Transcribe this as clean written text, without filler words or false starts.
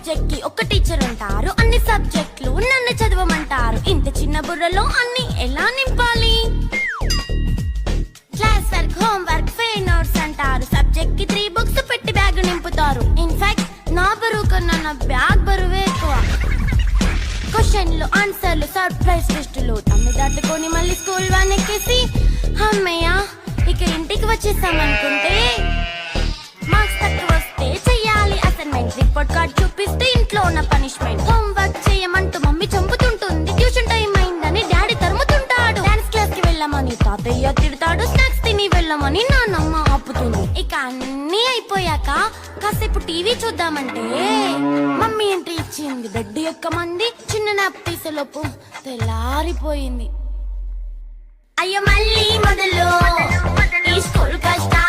Subject కి ఒక teacher ఉంటారు, అన్ని సబ్జెక్టులు నన్ను చదవమంటారు. ఇంత చిన్న బుర్రలో అన్ని ఎలా నింపాలి? Class work, home work, fair notes అంటారు. సబ్జెక్ట్ కి 3 బుక్స్ పెట్టి బ్యాగ్ నింపుతారు. ఇన్ఫాక్ట్ నా బరువు కన్నా నా బ్యాగ్ బరువే ఎక్కువ. క్వశ్చన్లు, ఆన్సర్లు, సర్ప్రైజ్ టెస్టులు తమ్మి దాటుకొని మళ్ళీ స్కూల్ వ్యాన్ ఎక్కేసి అమ్మయ్య ఇక ఇంటికి వచ్చేసామనుకుంటే మార్క్స్ తక్కువ వస్తే చెయ్యాలి అసైన్మెంట్. రిపోర్ట్ కార్డ్ చూపిస్తే ఇంట్లో ఉన్న పనిష్మెంట్. హోమ్ వర్క్ చేయమంటూ మమ్మీ చంపుతుంటుంది. ట్యూషన్ టైం అయిందని డాడీ తరుముతుంటాడు. డాన్స్ క్లాస్ కి వెళ్ళమని తాతయ్య తిడతాడు. స్నాక్స్ తిని వెళ్ళమని నాన్నమ్మ ఆపుతుంది. ఇక అన్నీ అయిపోయాక కాసేపు టీవీ చూద్దామంటే మమ్మీ ఎంట్రీ ఇచ్చింది. బెడ్ యొక్క మంది చిన్న నాప్ తీసేలోపు తెల్లారిపోయింది. అయ్యో మళ్ళీ మొదలు ఈ స్కూల్ కష్టం.